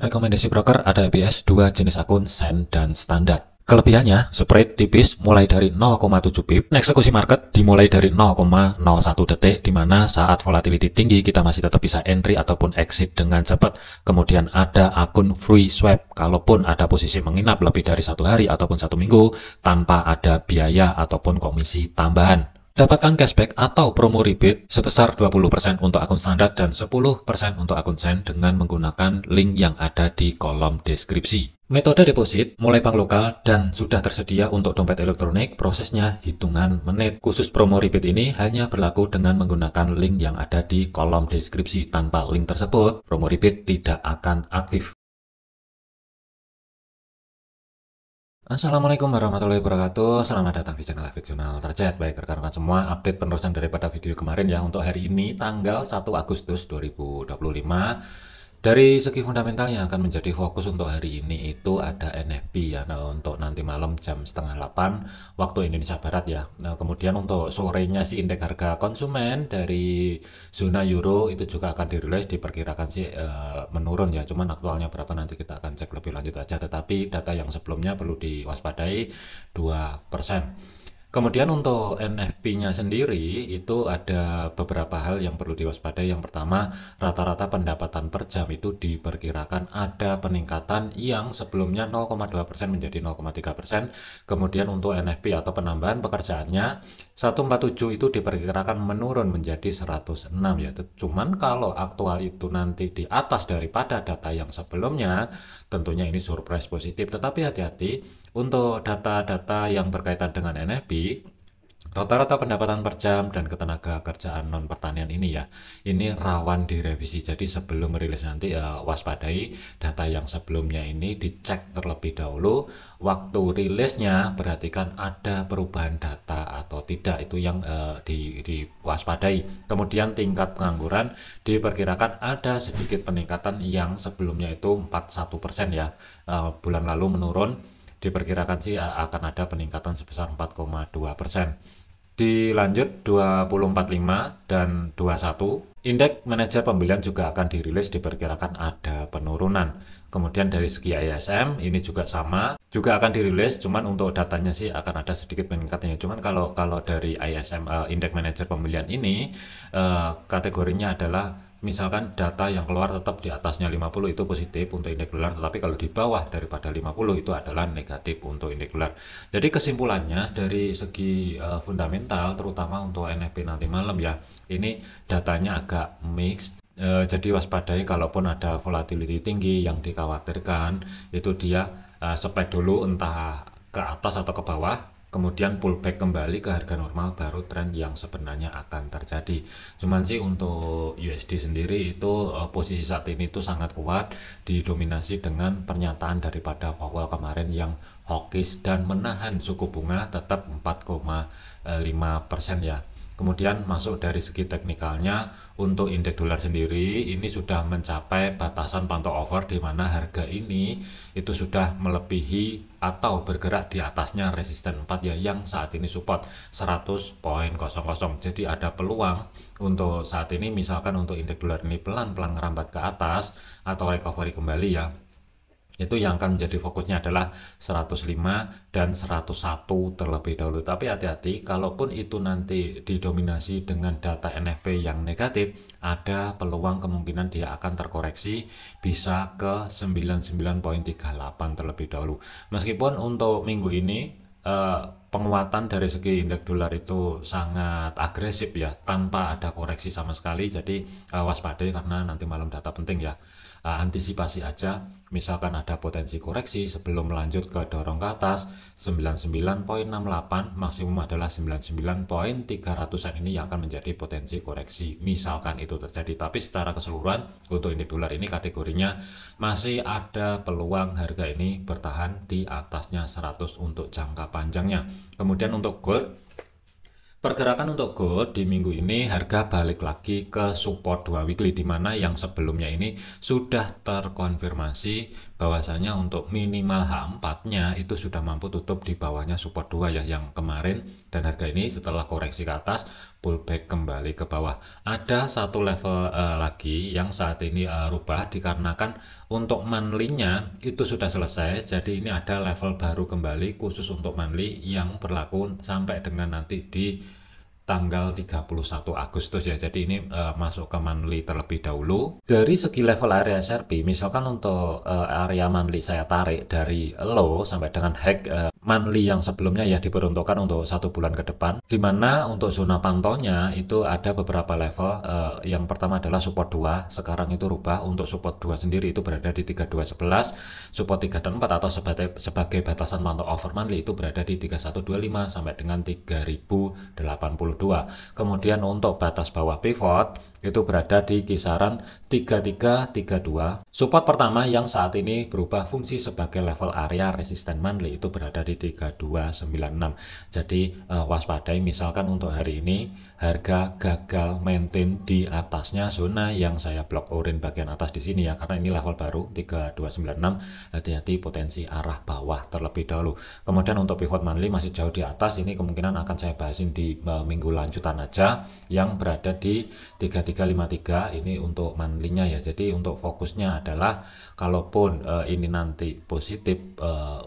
Rekomendasi broker ada ABS, dua jenis akun, Send dan Standar. Kelebihannya, spread tipis mulai dari 0,7 pip, eksekusi market dimulai dari 0,01 detik, di mana saat volatility tinggi kita masih tetap bisa entry ataupun exit dengan cepat. Kemudian ada akun free swap, kalaupun ada posisi menginap lebih dari 1 hari ataupun 1 minggu, tanpa ada biaya ataupun komisi tambahan. Dapatkan cashback atau promo rebate sebesar 20% untuk akun standar dan 10% untuk akun Send dengan menggunakan link yang ada di kolom deskripsi. Metode deposit mulai bank lokal dan sudah tersedia untuk dompet elektronik, prosesnya hitungan menit. Khusus promo rebate ini hanya berlaku dengan menggunakan link yang ada di kolom deskripsi. Tanpa link tersebut, promo rebate tidak akan aktif. Assalamualaikum warahmatullahi wabarakatuh. Selamat datang di channel Efek Jurnal Target. Baik rekan-rekan semua, update penerusan daripada video kemarin ya. Untuk hari ini tanggal 1 Agustus 2025. Dari segi fundamental yang akan menjadi fokus untuk hari ini itu ada NFP ya. Nah, untuk nanti malam jam setengah 8 waktu Indonesia Barat ya. Nah, kemudian untuk sorenya sih indeks harga konsumen dari zona euro itu juga akan dirilis, diperkirakan sih menurun ya. Cuman aktualnya berapa nanti kita akan cek lebih lanjut aja. Tetapi data yang sebelumnya perlu diwaspadai 2%. Kemudian untuk NFP-nya sendiri itu ada beberapa hal yang perlu diwaspadai. Yang pertama, rata-rata pendapatan per jam itu diperkirakan ada peningkatan yang sebelumnya 0,2% menjadi 0,3%. Kemudian untuk NFP atau penambahan pekerjaannya 147 itu diperkirakan menurun menjadi 106 ya. Cuman kalau aktual itu nanti di atas daripada data yang sebelumnya, tentunya ini surprise positif. Tetapi hati-hati untuk data-data yang berkaitan dengan NFP, rata-rata pendapatan per jam dan ketenaga kerjaan non pertanian ini ya, ini rawan direvisi. Jadi sebelum merilis nanti waspadai data yang sebelumnya ini dicek terlebih dahulu. Waktu rilisnya perhatikan ada perubahan data atau tidak, itu yang diwaspadai. Kemudian tingkat pengangguran diperkirakan ada sedikit peningkatan yang sebelumnya itu 41% ya, bulan lalu menurun. Diperkirakan sih akan ada peningkatan sebesar 4,2%. Dilanjut 2045 dan 21, indeks manajer pembelian juga akan dirilis, diperkirakan ada penurunan. Kemudian dari segi ISM ini juga sama, juga akan dirilis, cuman untuk datanya sih akan ada sedikit peningkatannya. Cuman kalau dari ISM indeks manajer pembelian ini kategorinya adalah misalkan data yang keluar tetap di atasnya 50 itu positif untuk indeks dolar, tetapi kalau di bawah daripada 50 itu adalah negatif untuk indeks dolar. Jadi kesimpulannya dari segi fundamental, terutama untuk NFP nanti malam ya, ini datanya agak mix. Jadi waspadai kalaupun ada volatility tinggi yang dikhawatirkan itu dia spek dulu entah ke atas atau ke bawah, kemudian pullback kembali ke harga normal, baru tren yang sebenarnya akan terjadi. Cuman sih untuk USD sendiri itu posisi saat ini itu sangat kuat, didominasi dengan pernyataan daripada Powell kemarin yang hawkish dan menahan suku bunga tetap 4,5% ya. Kemudian masuk dari segi teknikalnya, untuk indeks dolar sendiri ini sudah mencapai batasan pantau over, di mana harga ini itu sudah melebihi atau bergerak di atasnya resisten 4 ya, yang saat ini support 100.00. Jadi ada peluang untuk saat ini, misalkan untuk indeks dolar ini pelan-pelan merambat ke atas atau recovery kembali ya, itu yang akan menjadi fokusnya adalah 105 dan 101 terlebih dahulu. Tapi hati-hati, kalaupun itu nanti didominasi dengan data NFP yang negatif, ada peluang kemungkinan dia akan terkoreksi bisa ke 99.38 terlebih dahulu. Meskipun untuk minggu ini penguatan dari segi indeks dolar itu sangat agresif ya, tanpa ada koreksi sama sekali. Jadi waspadai karena nanti malam data penting ya. Antisipasi aja, misalkan ada potensi koreksi sebelum melanjut ke dorong ke atas 99.68, maksimum adalah 99.300-an, ini yang akan menjadi potensi koreksi misalkan itu terjadi. Tapi secara keseluruhan untuk indeks dolar ini kategorinya masih ada peluang harga ini bertahan di atasnya 100 untuk jangka panjangnya. Kemudian untuk gold, pergerakan untuk gold di minggu ini harga balik lagi ke support 2 weekly, di mana yang sebelumnya ini sudah terkonfirmasi bahwasanya untuk minimal H4-nya itu sudah mampu tutup di bawahnya support 2 ya, yang kemarin, dan harga ini setelah koreksi ke atas pullback kembali ke bawah. Ada satu level lagi yang saat ini rubah dikarenakan Untuk monthly-nya itu sudah selesai, jadi ini ada level baru kembali khusus untuk monthly yang berlaku sampai dengan nanti di tanggal 31 Agustus ya. Jadi ini masuk ke monthly terlebih dahulu. Dari segi level area SRP, misalkan untuk area monthly saya tarik dari low sampai dengan high monthly yang sebelumnya ya, diperuntukkan untuk 1 bulan ke depan, dimana untuk zona pantaunya itu ada beberapa level. Yang pertama adalah support 2, sekarang itu rubah untuk support 2 sendiri itu berada di 3211, support 3 dan 4 atau sebagai batasan pantau over monthly itu berada di 3125 sampai dengan 3082. Kemudian untuk batas bawah pivot itu berada di kisaran 3332. Support pertama yang saat ini berubah fungsi sebagai level area resisten monthly itu berada di 3296. Jadi waspadai misalkan untuk hari ini harga gagal maintain di atasnya zona yang saya blok orange bagian atas di sini ya, karena ini level baru 3296. Hati-hati potensi arah bawah terlebih dahulu. Kemudian untuk pivot monthly masih jauh di atas, ini kemungkinan akan saya bahasin di minggu lanjutan aja, yang berada di 3353 ini untuk monthly-nya ya. Jadi untuk fokusnya adalah kalaupun ini nanti positif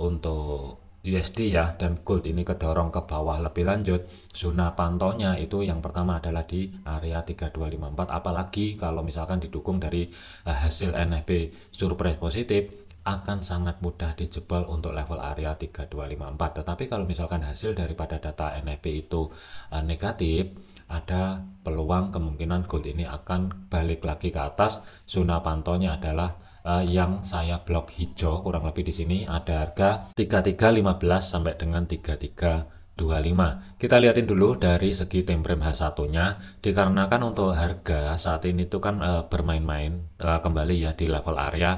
untuk USD ya dan gold ini kedorong ke bawah lebih lanjut, zona pantaunya itu yang pertama adalah di area 3254, apalagi kalau misalkan didukung dari hasil NFP surprise positif akan sangat mudah dijebol untuk level area 3254. Tetapi kalau misalkan hasil daripada data NFP itu negatif, ada peluang kemungkinan gold ini akan balik lagi ke atas. Zona pantaunya adalah yang saya blok hijau kurang lebih di sini, ada harga 3315 sampai dengan 3325. Kita lihatin dulu dari segi time frame H1-nya, dikarenakan untuk harga saat ini itu kan bermain-main kembali ya di level area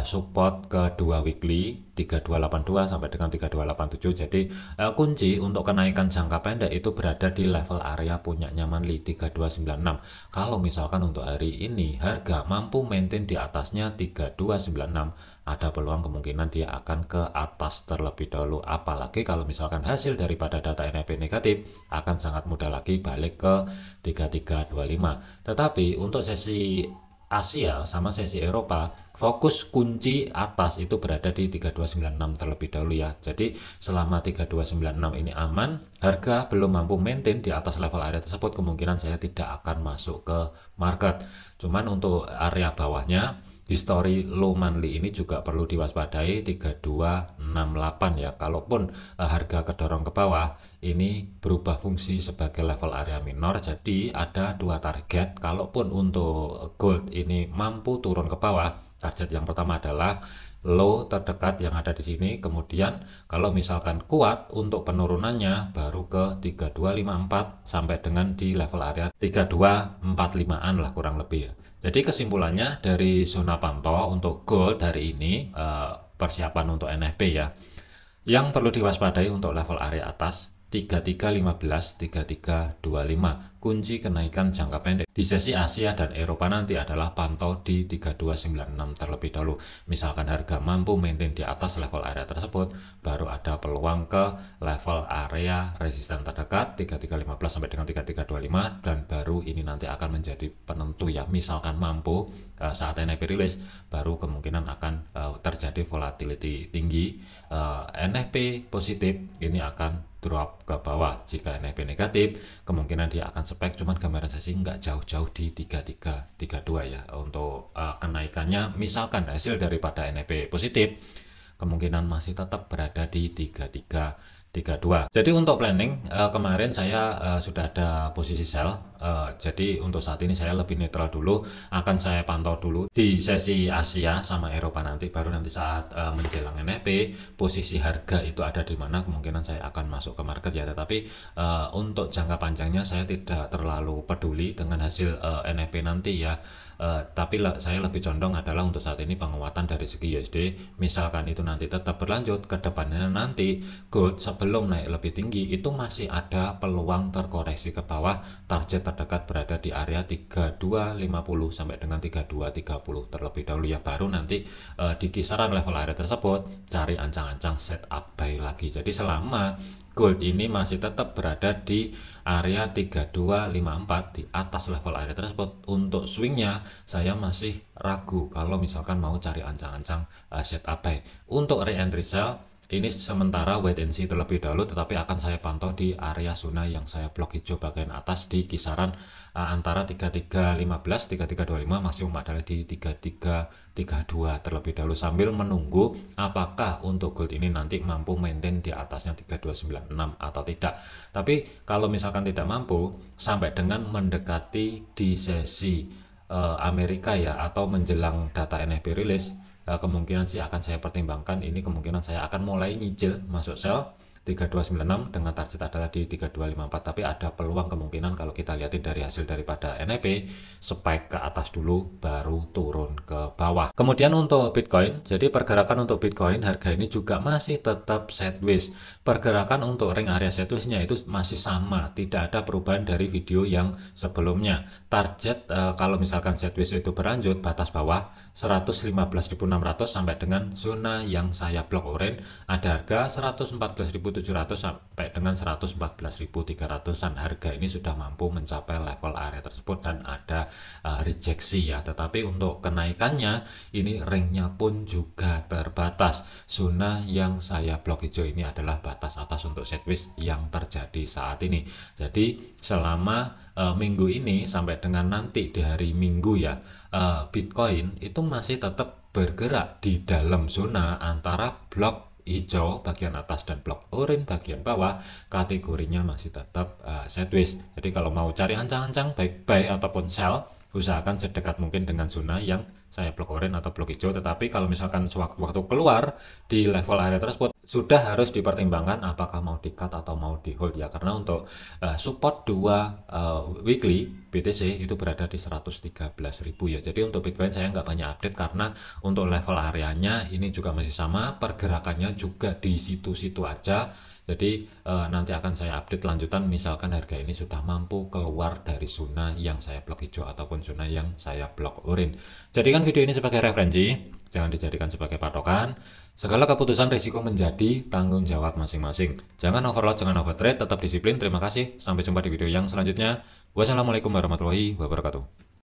support ke 2 weekly 3282 sampai dengan 3287. Jadi kunci untuk kenaikan jangka pendek itu berada di level area punyanya monthly 3296. Kalau misalkan untuk hari ini harga mampu maintain di atasnya 3296, ada peluang kemungkinan dia akan ke atas terlebih dahulu. Apalagi kalau misalkan hasil daripada data NFP negatif, akan sangat mudah lagi balik ke 3325. Tetapi untuk sesi Asia sama sesi Eropa, fokus kunci atas itu berada di 3296 terlebih dahulu ya. Jadi selama 3296 ini aman, harga belum mampu maintain di atas level area tersebut, kemungkinan saya tidak akan masuk ke market. Cuman untuk area bawahnya, history low monthly ini juga perlu diwaspadai 3268 ya. Kalaupun harga kedorong ke bawah, ini berubah fungsi sebagai level area minor. Jadi ada 2 target. Kalaupun untuk gold ini mampu turun ke bawah, target yang pertama adalah low terdekat yang ada di sini. Kemudian kalau misalkan kuat untuk penurunannya baru ke 3254 sampai dengan di level area 3245-an lah kurang lebih ya. Jadi kesimpulannya dari zona pantau untuk gold hari ini, persiapan untuk NFP ya, yang perlu diwaspadai untuk level area atas 3315, 3325. Kunci kenaikan jangka pendek di sesi Asia dan Eropa nanti adalah pantau di 3296 terlebih dahulu. Misalkan harga mampu maintain di atas level area tersebut, baru ada peluang ke level area resisten terdekat 3315 sampai dengan 3325, dan baru ini nanti akan menjadi penentu ya. Misalkan mampu saat NFP rilis, baru kemungkinan akan terjadi volatility tinggi. NFP positif ini akan drop ke bawah. Jika NFP negatif, kemungkinan dia akan spek, cuman gambaran saya sih nggak jauh-jauh di 3332 ya. Untuk kenaikannya misalkan hasil daripada NFP positif, kemungkinan masih tetap berada di 3332. Jadi untuk planning kemarin saya sudah ada posisi sell. Jadi untuk saat ini saya lebih netral dulu, akan saya pantau dulu di sesi Asia sama Eropa nanti, baru nanti saat menjelang NFP posisi harga itu ada di mana, kemungkinan saya akan masuk ke market ya. Tetapi untuk jangka panjangnya saya tidak terlalu peduli dengan hasil NFP nanti ya. Tapi saya lebih condong adalah untuk saat ini penguatan dari segi USD. Misalkan itu nanti tetap berlanjut ke depannya, nanti gold sebelum naik lebih tinggi itu masih ada peluang terkoreksi ke bawah. Target terdekat berada di area 3250 sampai dengan 3230 terlebih dahulu ya, baru nanti di kisaran level area tersebut cari ancang-ancang setup buy lagi. Jadi selama gold ini masih tetap berada di area 3254 di atas level area tersebut, untuk swingnya saya masih ragu kalau misalkan mau cari ancang-ancang setup buy. Untuk re-entry sell ini sementara wait and see terlebih dahulu, tetapi akan saya pantau di area zona yang saya blok hijau bagian atas di kisaran antara 3315 3325, maksimum adalah di 3332 terlebih dahulu, sambil menunggu apakah untuk gold ini nanti mampu maintain di atasnya 3296 atau tidak. Tapi kalau misalkan tidak mampu sampai dengan mendekati di sesi Amerika ya, atau menjelang data NFP rilis, kemungkinan sih akan saya pertimbangkan. Ini kemungkinan saya akan mulai nyicil masuk sell 3296 dengan target adalah di 3254, tapi ada peluang kemungkinan kalau kita lihatin dari hasil daripada NFP spike ke atas dulu baru turun ke bawah. Kemudian untuk Bitcoin, jadi pergerakan untuk Bitcoin harga ini juga masih tetap sideways. Pergerakan untuk ring area sideways-nya itu masih sama, tidak ada perubahan dari video yang sebelumnya. Target kalau misalkan sideways itu berlanjut, batas bawah 115.600 sampai dengan zona yang saya blok orange, ada harga 114.700 sampai dengan 114.300-an. Harga ini sudah mampu mencapai level area tersebut dan ada rejeksi ya, tetapi untuk kenaikannya ini ringnya pun juga terbatas. Zona yang saya blok hijau ini adalah batas atas untuk sideways yang terjadi saat ini. Jadi selama minggu ini sampai dengan nanti di hari Minggu ya, Bitcoin itu masih tetap bergerak di dalam zona antara blok hijau bagian atas dan blok orange bagian bawah, kategorinya masih tetap sideways. Jadi kalau mau cari ancang-ancang baik buy ataupun sell, usahakan sedekat mungkin dengan zona yang saya blok orange atau blok hijau. Tetapi kalau misalkan sewaktu-waktu keluar di level area tersebut, sudah harus dipertimbangkan apakah mau di cut atau mau di hold ya, karena untuk support 2 weekly BTC itu berada di 113.000 ya. Jadi untuk Bitcoin saya nggak banyak update karena untuk level areanya ini juga masih sama, pergerakannya juga di situ-situ aja. Jadi nanti akan saya update lanjutan misalkan harga ini sudah mampu keluar dari zona yang saya blok hijau ataupun zona yang saya blok orange. Jadikan video ini sebagai referensi, jangan dijadikan sebagai patokan. Segala keputusan risiko menjadi tanggung jawab masing-masing. Jangan overload, jangan overtrade, tetap disiplin. Terima kasih, sampai jumpa di video yang selanjutnya. Wassalamualaikum warahmatullahi wabarakatuh.